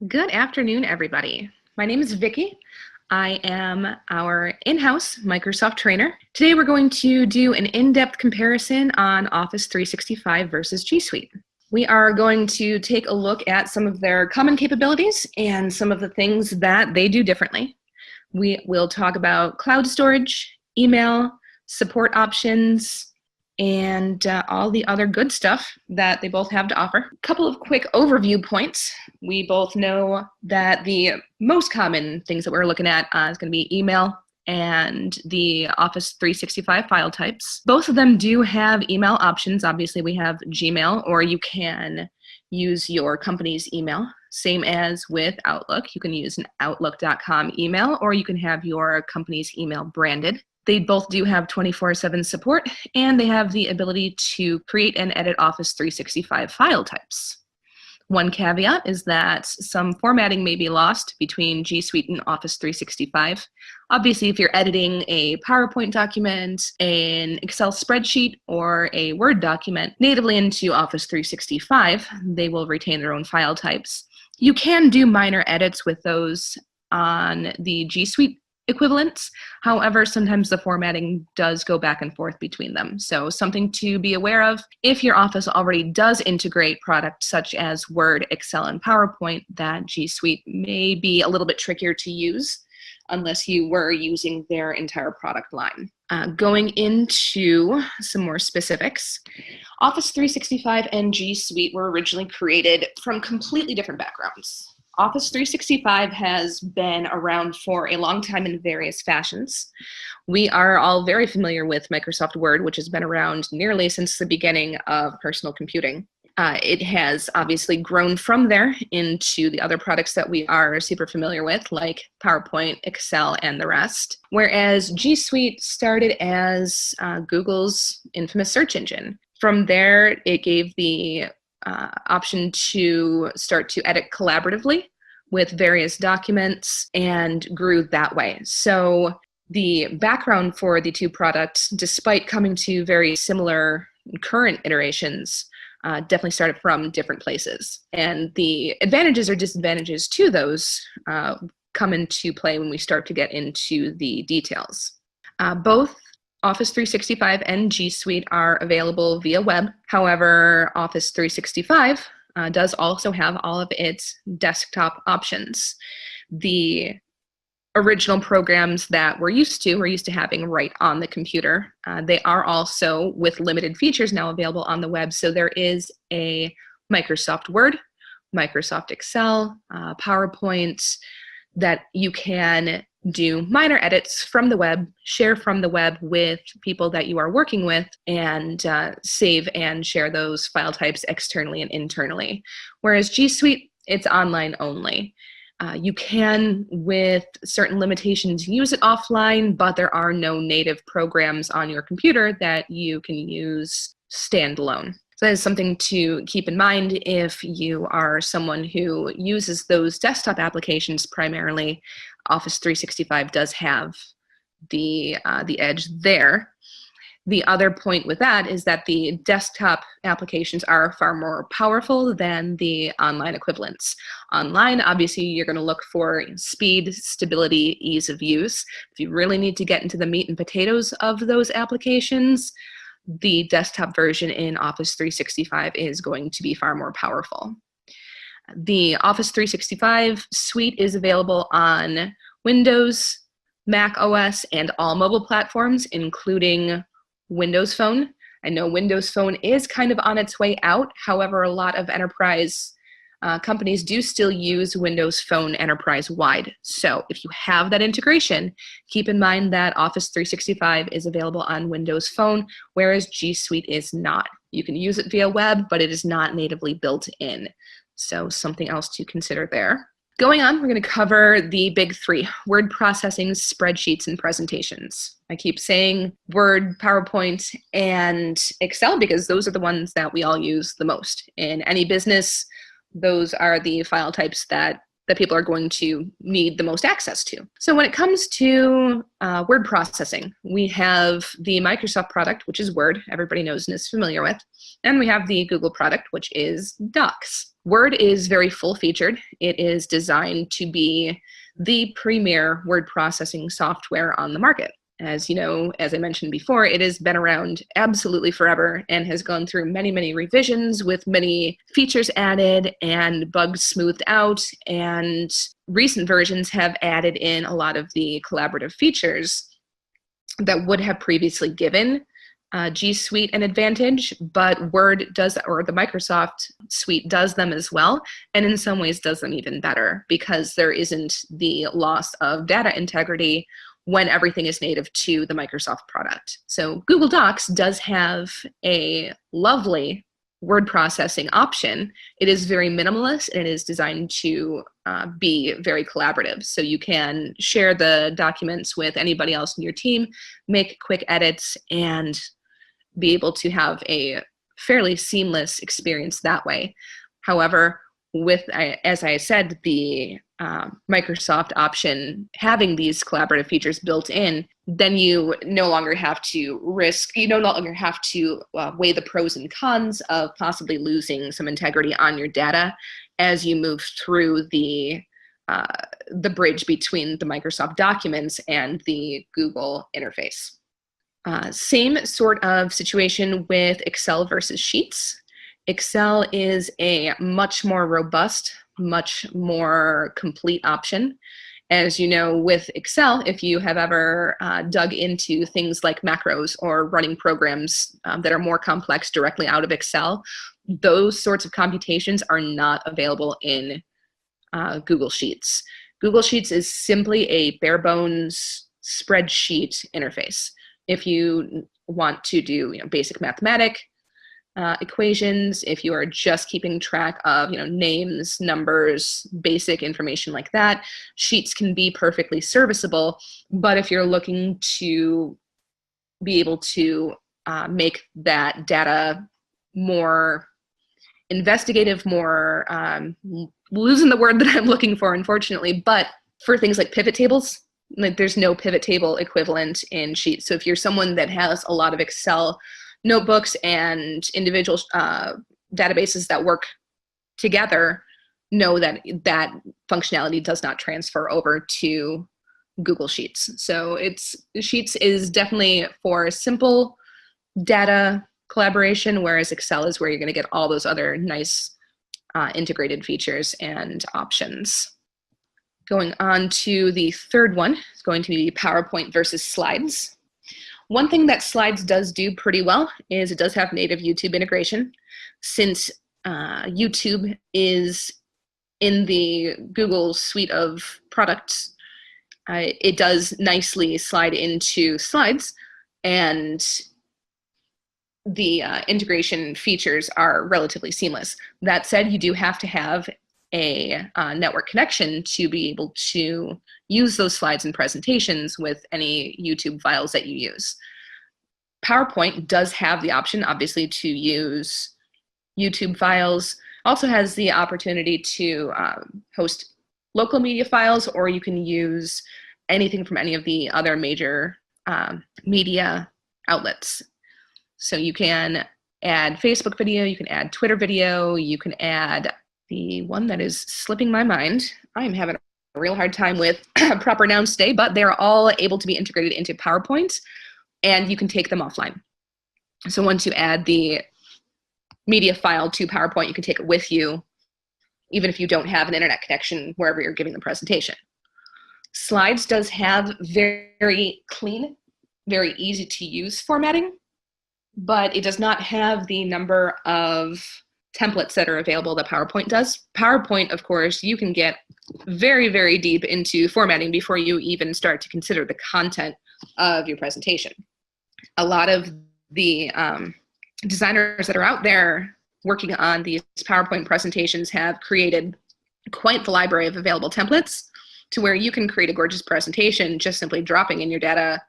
Good afternoon, everybody. My name is Vicki. I am our in-house Microsoft trainer. Today we're going to do an in-depth comparison on Office 365 versus G Suite. We are going to take a look at some of their common capabilities and some of the things that they do differently. We will talk about cloud storage, email, support options, and all the other good stuff that they both have to offer. A couple of quick overview points. We both know that the most common things that we're looking at is going to be email and the Office 365 file types. Both of them do have email options. Obviously, we have Gmail, or you can use your company's email. Same as with Outlook. You can use an Outlook.com email, or you can have your company's email branded. They both do have 24/7 support, and they have the ability to create and edit Office 365 file types. One caveat is that some formatting may be lost between G Suite and Office 365. Obviously, if you're editing a PowerPoint document, an Excel spreadsheet, or a Word document natively into Office 365, they will retain their own file types. You can do minor edits with those on the G Suite equivalents. However, sometimes the formatting does go back and forth between them. So something to be aware of. If your Office already does integrate products such as Word, Excel, and PowerPoint, that G Suite may be a little bit trickier to use unless you were using their entire product line. Going into some more specifics, Office 365 and G Suite were originally created from completely different backgrounds. Office 365 has been around for a long time in various fashions. We are all very familiar with Microsoft Word, which has been around nearly since the beginning of personal computing. It has obviously grown from there into the other products that we are super familiar with, like PowerPoint, Excel, and the rest. Whereas G Suite started as Google's infamous search engine. From there, it gave the option to start to edit collaboratively with various documents and grew that way. So the background for the two products, despite coming to very similar current iterations, definitely started from different places. And the advantages or disadvantages to those come into play when we start to get into the details. Both Office 365 and G Suite are available via web. However, Office 365 does also have all of its desktop options. The original programs that we're used to having right on the computer. They are also, with limited features, now available on the web. So there is a Microsoft Word, Microsoft Excel, PowerPoint, that you can do minor edits from the web, share from the web with people that you are working with, and save and share those file types externally and internally. Whereas G Suite, it's online only. You can, with certain limitations, use it offline, but there are no native programs on your computer that you can use standalone. So that is something to keep in mind if you are someone who uses those desktop applications primarily. Office 365 does have the edge there. The other point with that is that the desktop applications are far more powerful than the online equivalents. Online, obviously, you're going to look for speed, stability, ease of use. If you really need to get into the meat and potatoes of those applications, the desktop version in Office 365 is going to be far more powerful. The Office 365 suite is available on Windows, Mac OS, and all mobile platforms, including Windows Phone. I know Windows Phone is kind of on its way out. However, a lot of enterprise companies do still use Windows Phone enterprise-wide. So if you have that integration, keep in mind that Office 365 is available on Windows Phone, whereas G Suite is not. You can use it via web, but it is not natively built in. So something else to consider there. Going on, we're going to cover the big three: word processing, spreadsheets, and presentations. I keep saying Word, PowerPoint, and Excel because those are the ones that we all use the most. In any business, those are the file types that people are going to need the most access to. So when it comes to word processing, we have the Microsoft product, which is Word, everybody knows and is familiar with, and we have the Google product, which is Docs. Word is very full-featured. It is designed to be the premier word processing software on the market. As you know, as I mentioned before, it has been around absolutely forever and has gone through many, many revisions with many features added and bugs smoothed out. And recent versions have added in a lot of the collaborative features that would have previously given G Suite an advantage, but Word does, or the Microsoft Suite does them as well, and in some ways does them even better because there isn't the loss of data integrity when everything is native to the Microsoft product. So Google Docs does have a lovely word processing option. It is very minimalist and it is designed to be very collaborative. So you can share the documents with anybody else in your team, make quick edits, and be able to have a fairly seamless experience that way. However, with, as I said, the Microsoft option having these collaborative features built in, then you no longer have to weigh the pros and cons of possibly losing some integrity on your data as you move through the bridge between the Microsoft documents and the Google interface. Same sort of situation with Excel versus Sheets. Excel is a much more robust, much more complete option. As you know, with Excel, if you have ever dug into things like macros or running programs that are more complex directly out of Excel, those sorts of computations are not available in Google Sheets. Google Sheets is simply a bare bones spreadsheet interface. If you want to do basic mathematic equations, if you are just keeping track of names, numbers, basic information like that, Sheets can be perfectly serviceable. But if you're looking to be able to make that data more investigative, more losing the word that I'm looking for, unfortunately, but for things like pivot tables, like there's no pivot table equivalent in Sheets. So if you're someone that has a lot of Excel notebooks and individual databases that work together, know that that functionality does not transfer over to Google Sheets. So Sheets is definitely for simple data collaboration, whereas Excel is where you're going to get all those other nice integrated features and options. Going on to the third one, is going to be PowerPoint versus Slides. One thing that Slides does do pretty well is it does have native YouTube integration. Since YouTube is in the Google suite of products, it does nicely slide into Slides, and the integration features are relatively seamless. That said, you do have to have a network connection to be able to use those slides and presentations with any YouTube files that you use. PowerPoint does have the option, obviously, to use YouTube files. Also has the opportunity to host local media files, or you can use anything from any of the other major media outlets. So you can add Facebook video, you can add Twitter video, you can add the one that is slipping my mind. I'm having a real hard time with proper nouns today, but they're all able to be integrated into PowerPoint, and you can take them offline. So once you add the media file to PowerPoint, you can take it with you, even if you don't have an internet connection wherever you're giving the presentation. Slides does have very clean, very easy to use formatting, but it does not have the number of templates that are available that PowerPoint does. PowerPoint, of course, you can get very, very deep into formatting before you even start to consider the content of your presentation. A lot of the designers that are out there working on these PowerPoint presentations have created quite the library of available templates to where you can create a gorgeous presentation just simply dropping in your data.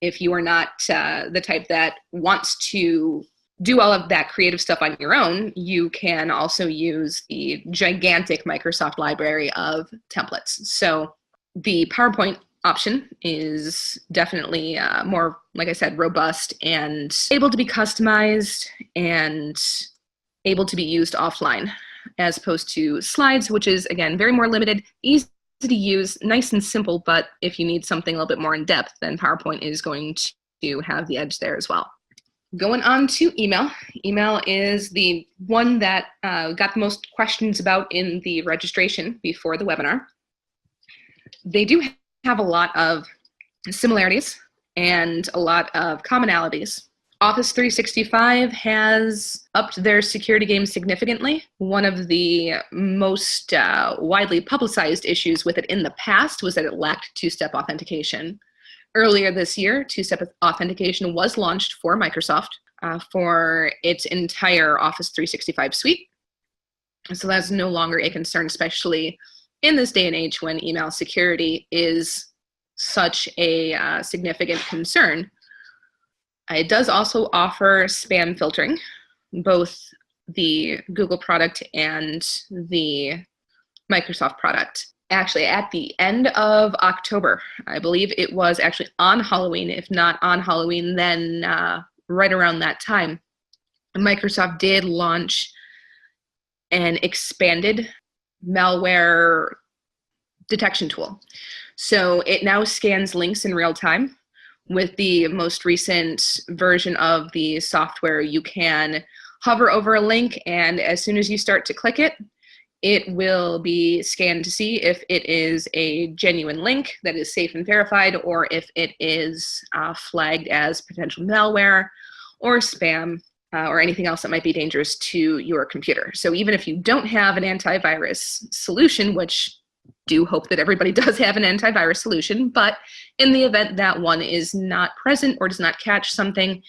If you are not the type that wants to do all of that creative stuff on your own, you can also use the gigantic Microsoft library of templates. So the PowerPoint option is definitely more, like I said, robust and able to be customized and able to be used offline. as opposed to slides, which is, again, very more limited, easy to use, nice and simple, but if you need something a little bit more in depth, then PowerPoint is going to have the edge there as well. Going on to email. Email is the one that got the most questions about in the registration before the webinar. They do have a lot of similarities and a lot of commonalities. Office 365 has upped their security game significantly. One of the most widely publicized issues with it in the past was that it lacked two-step authentication. Earlier this year, two-step authentication was launched for Microsoft for its entire Office 365 suite. So that's no longer a concern, especially in this day and age when email security is such a significant concern. It does also offer spam filtering, both the Google product and the Microsoft product. Actually, at the end of October, I believe it was actually on Halloween, if not on Halloween, then right around that time, Microsoft did launch an expanded malware detection tool. So it now scans links in real time. With the most recent version of the software, you can hover over a link, and as soon as you start to click it, it will be scanned to see if it is a genuine link that is safe and verified, or if it is flagged as potential malware or spam or anything else that might be dangerous to your computer. So even if you don't have an antivirus solution, which do hope that everybody does have an antivirus solution, but in the event that one is not present or does not catch something,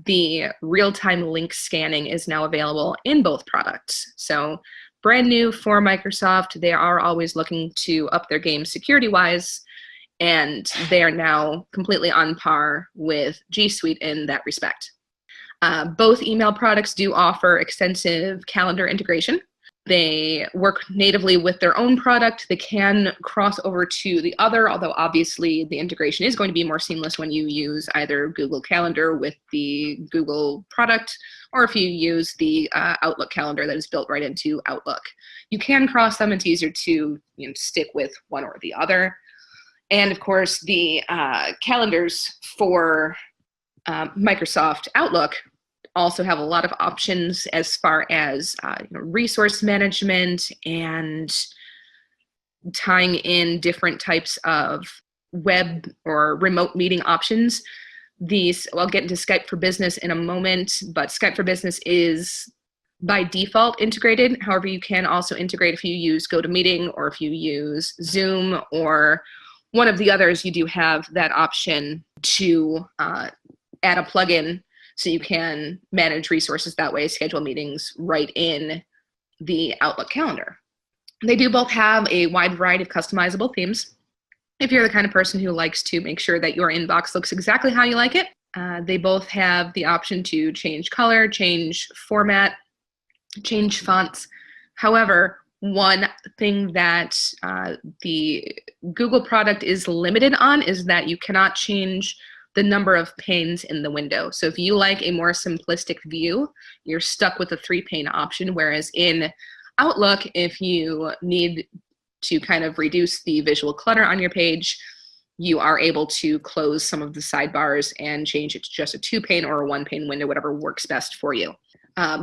the real-time link scanning is now available in both products. So brand new for Microsoft. They are always looking to up their game security-wise, and they are now completely on par with G Suite in that respect. Both email products do offer extensive calendar integration. They work natively with their own product. They can cross over to the other, although obviously the integration is going to be more seamless when you use either Google Calendar with the Google product, or if you use the Outlook calendar that is built right into Outlook. You can cross them. It's easier to stick with one or the other. And of course, the calendars for Microsoft Outlook also have a lot of options as far as resource management and tying in different types of web or remote meeting options. I'll get into Skype for Business in a moment, but Skype for Business is by default integrated. However, you can also integrate if you use GoToMeeting or if you use Zoom or one of the others. You do have that option to add a plugin so you can manage resources that way, schedule meetings right in the Outlook calendar. They do both have a wide variety of customizable themes. If you're the kind of person who likes to make sure that your inbox looks exactly how you like it, they both have the option to change color, change format, change fonts. However, one thing that the Google product is limited on is that you cannot change the number of panes in the window. So if you like a more simplistic view, you're stuck with a 3-pane option, whereas in Outlook, if you need to kind of reduce the visual clutter on your page, you are able to close some of the sidebars and change it to just a 2-pane or a 1-pane window, whatever works best for you.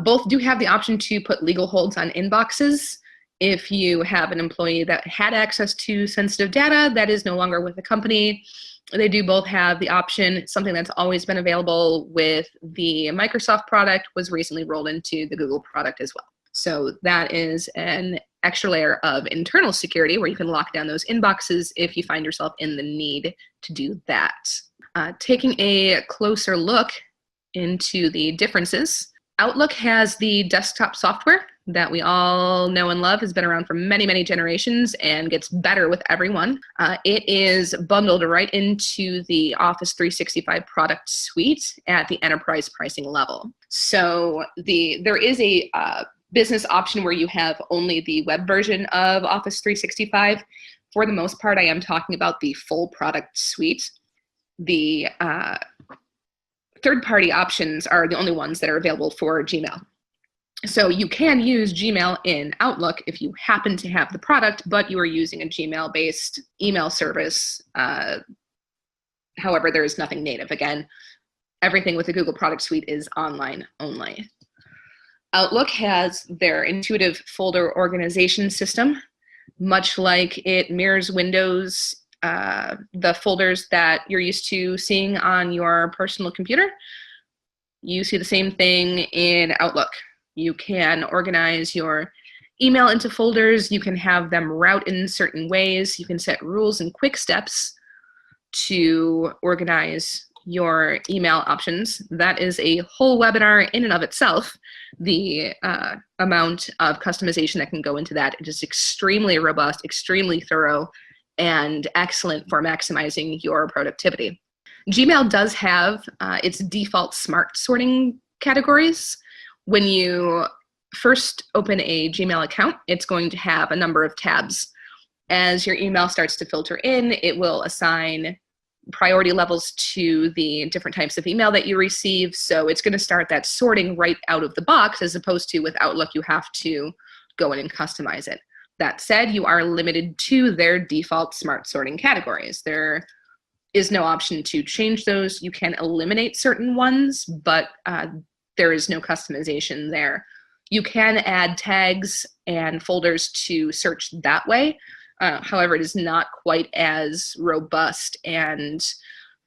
Both do have the option to put legal holds on inboxes. If you have an employee that had access to sensitive data that is no longer with the company, they do both have the option. Something that's always been available with the Microsoft product was recently rolled into the Google product as well. So that is an extra layer of internal security where you can lock down those inboxes if you find yourself in the need to do that. Taking a closer look into the differences, Outlook has the desktop software that we all know and love, has been around for many, many generations and gets better with every one. It is bundled right into the Office 365 product suite at the enterprise pricing level. So there is a business option where you have only the web version of Office 365. For the most part, I am talking about the full product suite. The third-party options are the only ones that are available for Gmail. So you can use Gmail in Outlook if you happen to have the product, but you are using a Gmail-based email service. However, there is nothing native. Again, everything with the Google product suite is online only. Outlook has their intuitive folder organization system, much like it mirrors Windows, the folders that you're used to seeing on your personal computer. You see the same thing in Outlook. You can organize your email into folders. You can have them route in certain ways. You can set rules and quick steps to organize your email options. That is a whole webinar in and of itself. The amount of customization that can go into that, it is extremely robust, extremely thorough, and excellent for maximizing your productivity. Gmail does have its default smart sorting categories. When you first open a Gmail account, it's going to have a number of tabs. As your email starts to filter in, it will assign priority levels to the different types of email that you receive. So it's going to start that sorting right out of the box, as opposed to with Outlook, you have to go in and customize it. That said, you are limited to their default smart sorting categories. There is no option to change those. You can eliminate certain ones, but there is no customization there. You can add tags and folders to search that way. However, it is not quite as robust and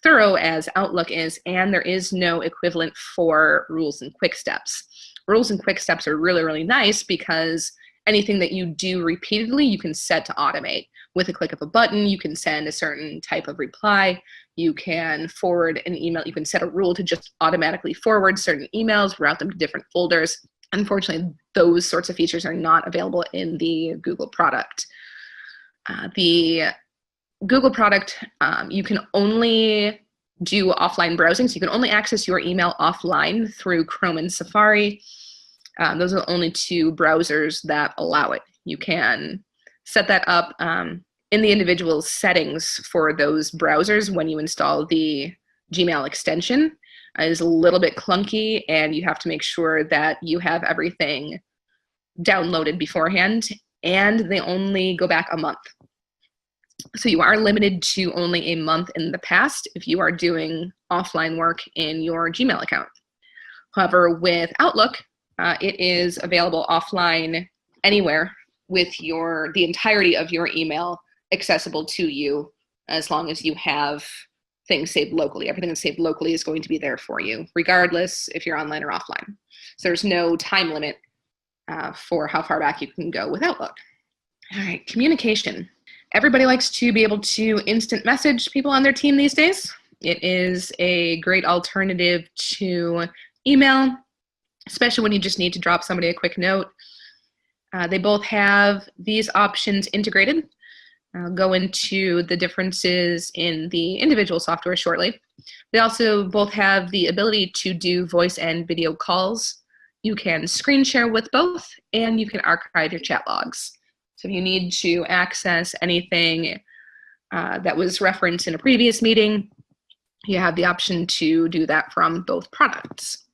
thorough as Outlook is, and there is no equivalent for rules and quick steps. Rules and quick steps are really, really nice because anything that you do repeatedly, you can set to automate. With a click of a button, you can send a certain type of reply. You can forward an email. You can set a rule to just automatically forward certain emails, route them to different folders. Unfortunately, those sorts of features are not available in the Google product. The Google product, you can only do offline browsing, so you can only access your email offline through Chrome and Safari. Those are the only two browsers that allow it. You can set that up in the individual settings for those browsers when you install the Gmail extension. It is a little bit clunky, and you have to make sure that you have everything downloaded beforehand, and they only go back a month. So you are limited to only a month in the past if you are doing offline work in your Gmail account. However, with Outlook, it is available offline anywhere with the entirety of your email accessible to you, as long as you have things saved locally. Everything that's saved locally is going to be there for you, regardless if you're online or offline. So there's no time limit for how far back you can go with Outlook. All right, communication. Everybody likes to be able to instant message people on their team these days. It is a great alternative to email, especially when you just need to drop somebody a quick note. They both have these options integrated. I'll go into the differences in the individual software shortly. They also both have the ability to do voice and video calls. You can screen share with both, and you can archive your chat logs. So if you need to access anything that was referenced in a previous meeting, you have the option to do that from both products.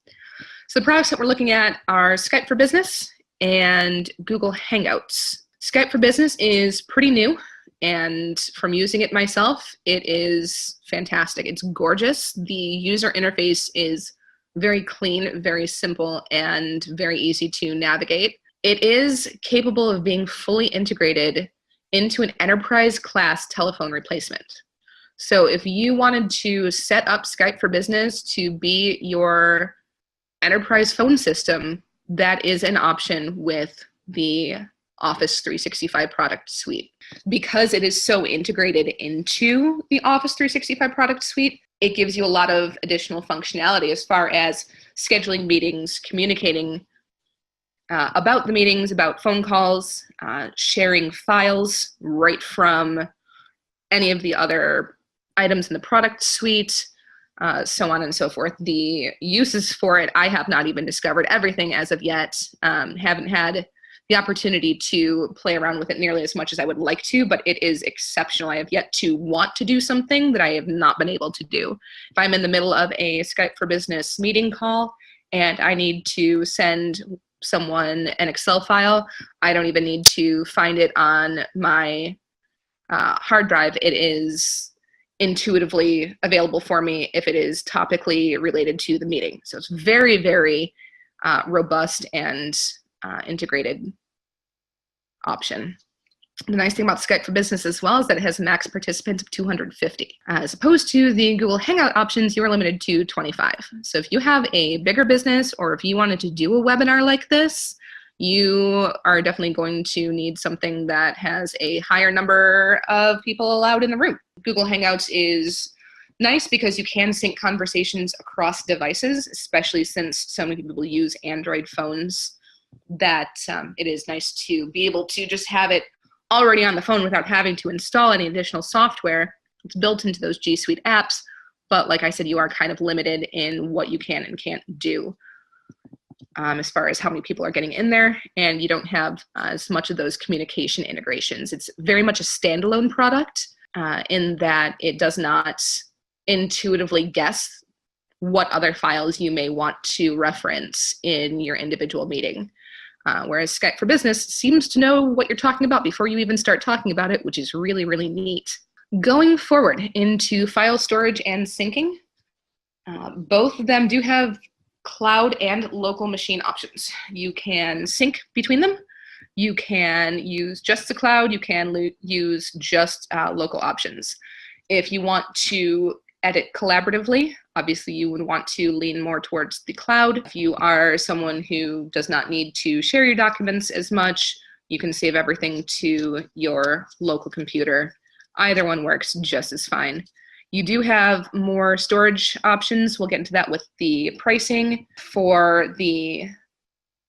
So the products that we're looking at are Skype for Business and Google Hangouts. Skype for Business is pretty new, and from using it myself, it is fantastic. It's gorgeous. The user interface is very clean, very simple, and very easy to navigate. It is capable of being fully integrated into an enterprise class telephone replacement. So if you wanted to set up Skype for Business to be your enterprise phone system, that is an option with the Office 365 product suite. Because it is so integrated into the Office 365 product suite, it gives you a lot of additional functionality as far as scheduling meetings, communicating about the meetings, about phone calls, sharing files right from any of the other items in the product suite, so on and so forth. The uses for it, I have not even discovered everything as of yet. Haven't had the opportunity to play around with it nearly as much as I would like to, but it is exceptional. I have yet to want to do something that I have not been able to do. If I'm in the middle of a Skype for Business meeting call and I need to send someone an Excel file, I don't even need to find it on my hard drive. It is intuitively available for me if it is topically related to the meeting. So it's very, very robust and integrated option. The nice thing about Skype for Business as well is that it has a max participants of 250. As opposed to the Google Hangout options, you are limited to 25. So if you have a bigger business, or if you wanted to do a webinar like this, you are definitely going to need something that has a higher number of people allowed in the room. Google Hangouts is nice because you can sync conversations across devices, especially since so many people use Android phones, that it is nice to be able to just have it already on the phone without having to install any additional software. It's built into those G Suite apps, but like I said, you are kind of limited in what you can and can't do as far as how many people are getting in there, and you don't have as much of those communication integrations. It's very much a standalone product in that it does not intuitively guess what other files you may want to reference in your individual meeting. Whereas Skype for Business seems to know what you're talking about before you even start talking about it, which is really, really neat. Going forward into file storage and syncing, both of them do have cloud and local machine options. You can sync between them. You can use just the cloud. You can use just local options. If you want to edit collaboratively, obviously you would want to lean more towards the cloud. If you are someone who does not need to share your documents as much, you can save everything to your local computer. Either one works just as fine. You do have more storage options. We'll get into that with the pricing. For the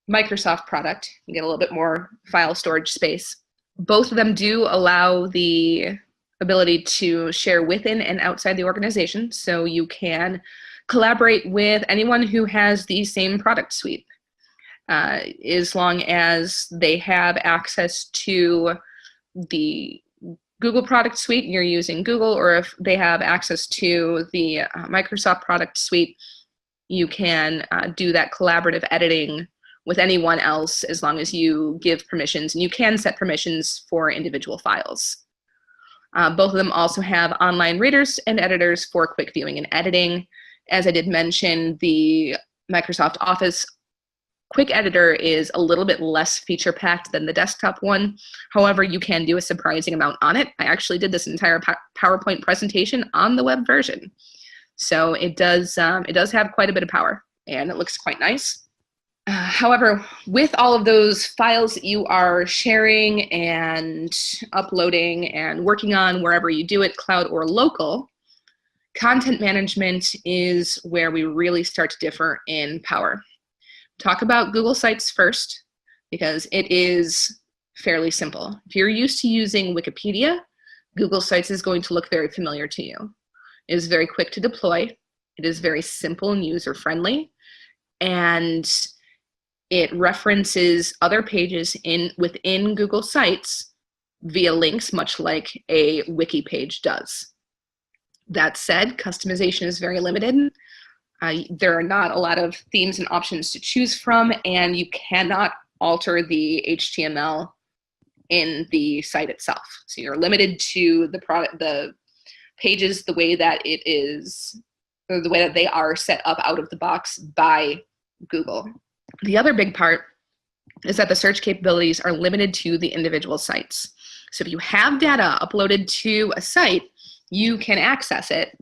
Microsoft product, you get a little bit more file storage space. Both of them do allow the ability to share within and outside the organization, so you can collaborate with anyone who has the same product suite, as long as they have access to the Google product suite, you're using Google, or if they have access to the Microsoft product suite, you can do that collaborative editing with anyone else as long as you give permissions, and you can set permissions for individual files. Both of them also have online readers and editors for quick viewing and editing. As I did mention, the Microsoft Office Quick Editor is a little bit less feature-packed than the desktop one. However, you can do a surprising amount on it. I actually did this entire PowerPoint presentation on the web version. So it does have quite a bit of power, and it looks quite nice. However, with all of those files that you are sharing and uploading and working on wherever you do it, cloud or local, content management is where we really start to differ in power. Talk about Google Sites first, because it is fairly simple. If you're used to using Wikipedia, Google Sites is going to look very familiar to you. It is very quick to deploy. It is very simple and user-friendly, and it references other pages within Google Sites via links, much like a wiki page does. That said, customization is very limited. There are not a lot of themes and options to choose from, and you cannot alter the HTML in the site itself. So you're limited to the pages the way that it is, or the way that they are set up out of the box by Google. The other big part is that the search capabilities are limited to the individual sites. So if you have data uploaded to a site, you can access it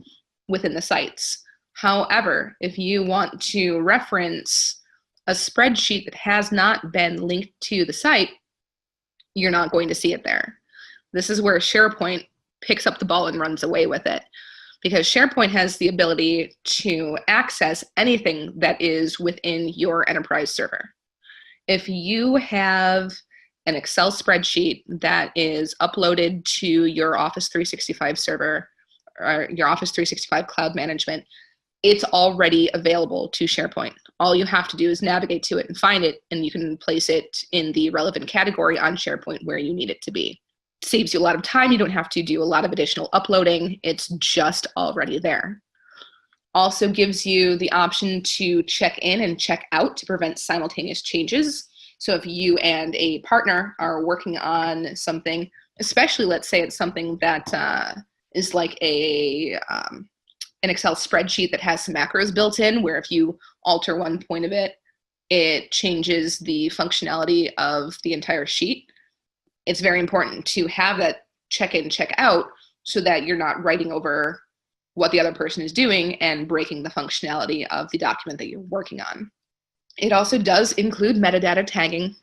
within the sites. However, if you want to reference a spreadsheet that has not been linked to the site, you're not going to see it there. This is where SharePoint picks up the ball and runs away with it, because SharePoint has the ability to access anything that is within your enterprise server. If you have an Excel spreadsheet that is uploaded to your Office 365 server, or your Office 365 cloud management, it's already available to SharePoint. All you have to do is navigate to it and find it, and you can place it in the relevant category on SharePoint where you need it to be. It saves you a lot of time. You don't have to do a lot of additional uploading. It's just already there. Also gives you the option to check in and check out to prevent simultaneous changes. So if you and a partner are working on something, especially let's say it's something that is like an Excel spreadsheet that has some macros built in, where if you alter one point of it, it changes the functionality of the entire sheet. It's very important to have that check in, check out, so that you're not writing over what the other person is doing and breaking the functionality of the document that you're working on. It also does include metadata tagging.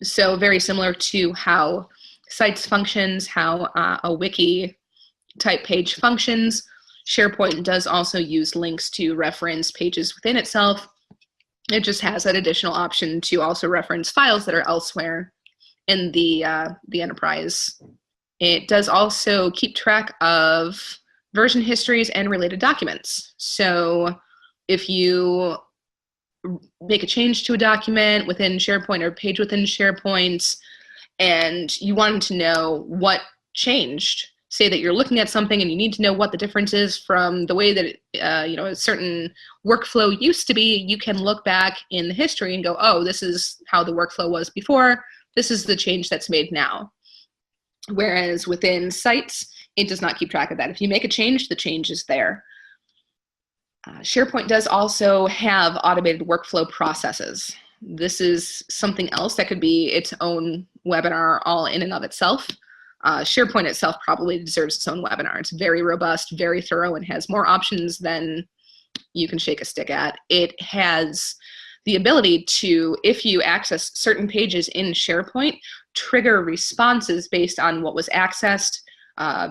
So very similar to how sites functions, how a wiki type page functions, SharePoint does also use links to reference pages within itself. It just has that additional option to also reference files that are elsewhere in the enterprise. It does also keep track of version histories and related documents. So if you make a change to a document within SharePoint or page within SharePoint, and you wanted to know what changed, say that you're looking at something and you need to know what the difference is from the way that a certain workflow used to be, you can look back in the history and go, oh, this is how the workflow was before, this is the change that's made now. Whereas within sites, it does not keep track of that. If you make a change, the change is there. SharePoint does also have automated workflow processes. This is something else that could be its own webinar all in and of itself. SharePoint itself probably deserves its own webinar. It's very robust, very thorough, and has more options than you can shake a stick at. It has the ability to, if you access certain pages in SharePoint, trigger responses based on what was accessed,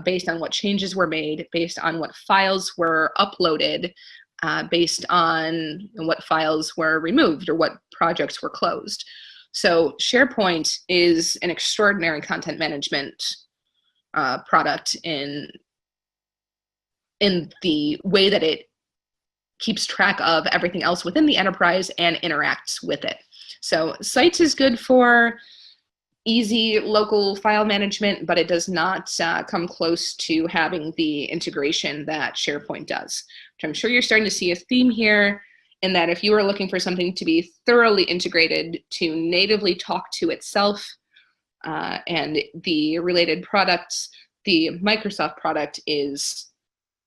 based on what changes were made, based on what files were uploaded, based on what files were removed or what projects were closed. So SharePoint is an extraordinary content management product in the way that it keeps track of everything else within the enterprise and interacts with it. So Sites is good for easy local file management, but it does not come close to having the integration that SharePoint does. Which I'm sure you're starting to see a theme here, in that if you are looking for something to be thoroughly integrated, to natively talk to itself and the related products, the Microsoft product is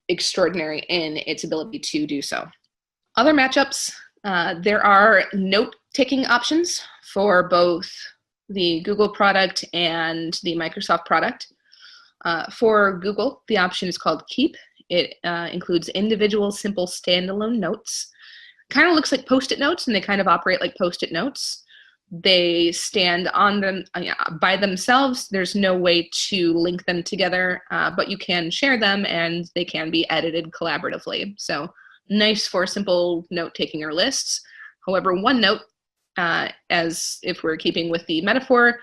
extraordinary in its ability to do so. Other matchups, there are note-taking options for both the Google product and the Microsoft product. For Google, the option is called Keep. It includes individual, simple, standalone notes. Kind of looks like Post-it notes, and they kind of operate like Post-it notes. They stand on them by themselves. There's no way to link them together, but you can share them, and they can be edited collaboratively. So nice for simple note-taking or lists. However, OneNote, as if we're keeping with the metaphor,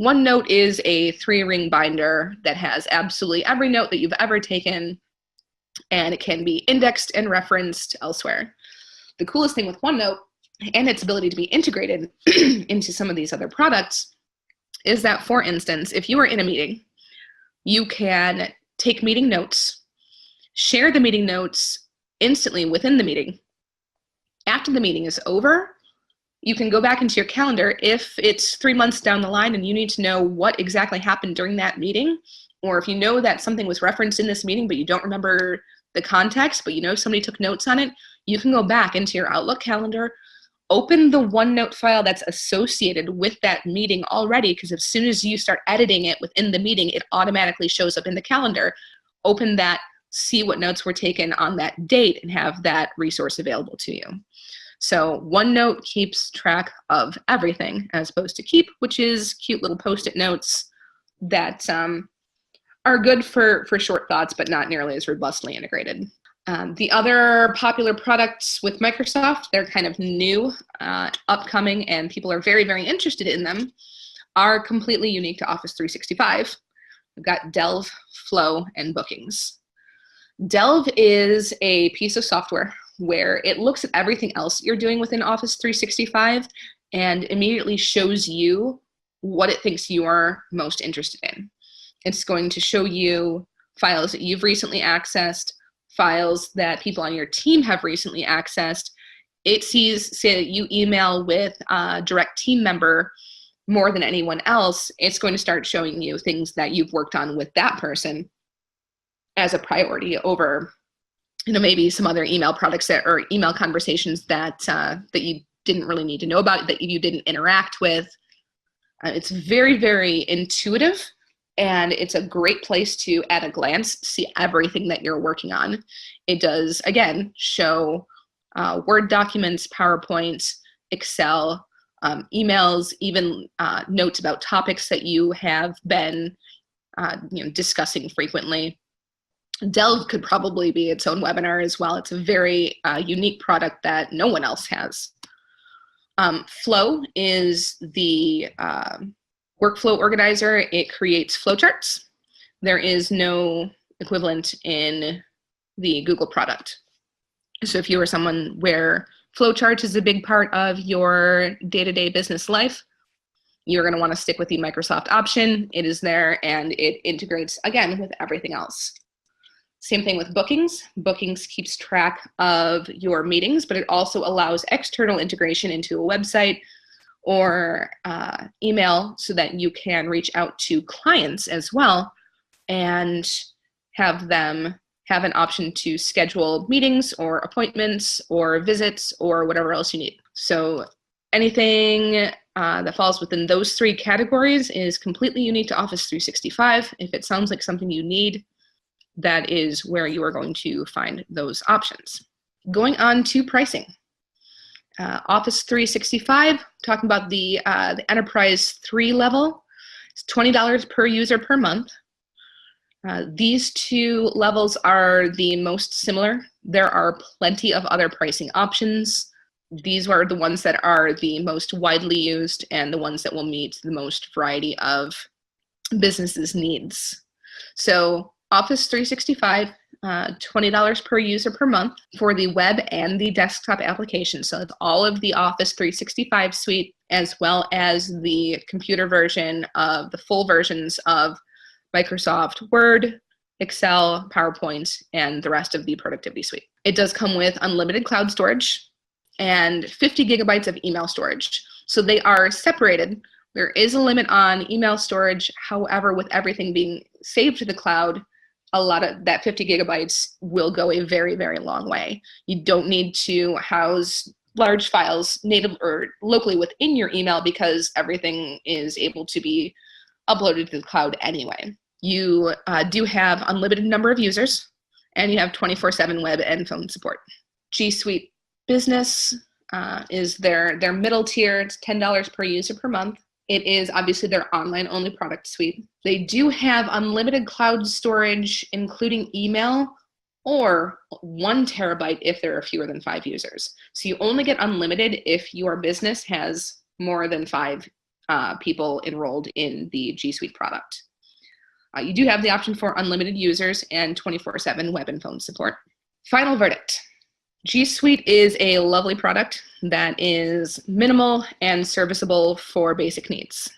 OneNote is a 3-ring binder that has absolutely every note that you've ever taken, and it can be indexed and referenced elsewhere. The coolest thing with OneNote and its ability to be integrated into some of these other products is that, for instance, if you are in a meeting, you can take meeting notes, share the meeting notes instantly within the meeting. After the meeting is over, you can go back into your calendar if it's 3 months down the line and you need to know what exactly happened during that meeting, or if you know that something was referenced in this meeting but you don't remember the context, but you know somebody took notes on it, you can go back into your Outlook calendar, open the OneNote file that's associated with that meeting already, because as soon as you start editing it within the meeting, it automatically shows up in the calendar. Open that, see what notes were taken on that date, and have that resource available to you. So OneNote keeps track of everything, as opposed to Keep, which is cute little Post-it notes that are good for short thoughts, but not nearly as robustly integrated. The other popular products with Microsoft, they're kind of new, upcoming, and people are very, very interested in them, are completely unique to Office 365. We've got Delve, Flow, and Bookings. Delve is a piece of software where it looks at everything else you're doing within Office 365 and immediately shows you what it thinks you are most interested in. It's going to show you files that you've recently accessed, files that people on your team have recently accessed, it sees, say that you email with a direct team member more than anyone else, it's going to start showing you things that you've worked on with that person as a priority over, maybe some other email products that, or email conversations that that you didn't really need to know about, that you didn't interact with. It's very, very intuitive, and it's a great place to, at a glance, see everything that you're working on. It does, again, show Word documents, PowerPoint, Excel, emails, even notes about topics that you have been discussing frequently. Delve could probably be its own webinar as well. It's a very unique product that no one else has. Flow is the workflow organizer. It creates flowcharts. There is no equivalent in the Google product. So if you are someone where flowcharts is a big part of your day-to-day business life, you're going to want to stick with the Microsoft option. It is there, and it integrates, again, with everything else. Same thing with Bookings. Bookings keeps track of your meetings, but it also allows external integration into a website or email so that you can reach out to clients as well and have them have an option to schedule meetings or appointments or visits or whatever else you need. So anything that falls within those three categories is completely unique to Office 365. If it sounds like something you need, that is where you are going to find those options. Going on to pricing. Office 365, talking about the Enterprise 3 level, it's $20 per user per month. These two levels are the most similar. There are plenty of other pricing options. These are the ones that are the most widely used and the ones that will meet the most variety of businesses' needs. So Office 365, $20 per user per month for the web and the desktop application. So it's all of the Office 365 suite, as well as the computer version of the full versions of Microsoft Word, Excel, PowerPoint, and the rest of the productivity suite. It does come with unlimited cloud storage and 50 gigabytes of email storage. So they are separated. There is a limit on email storage. However, with everything being saved to the cloud, a lot of that 50 gigabytes will go a very, very long way. You don't need to house large files native or locally within your email because everything is able to be uploaded to the cloud anyway. You do have unlimited number of users, and you have 24/7 web and phone support. G Suite Business is their middle tier. It's $10 per user per month. It is obviously their online-only product suite. They do have unlimited cloud storage, including email, or 1 terabyte if there are fewer than 5 users. So you only get unlimited if your business has more than 5 people enrolled in the G Suite product. You do have the option for unlimited users and 24/7 web and phone support. Final verdict. G Suite is a lovely product that is minimal and serviceable for basic needs.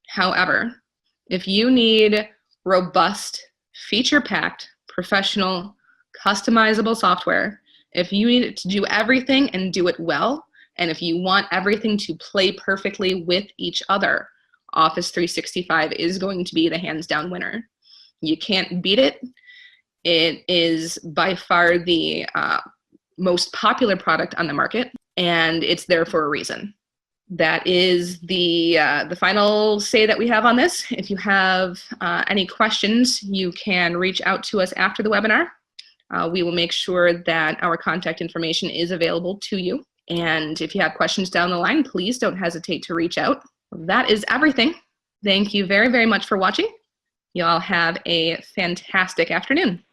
However, if you need robust, feature-packed, professional, customizable software, if you need it to do everything and do it well, and if you want everything to play perfectly with each other, Office 365 is going to be the hands-down winner. You can't beat it. It is by far the most popular product on the market, and it's there for a reason. That is the final say that we have on this. If you have any questions, you can reach out to us after the webinar. We will make sure that our contact information is available to you. And if you have questions down the line, please don't hesitate to reach out. That is everything. Thank you very, very much for watching. You all have a fantastic afternoon.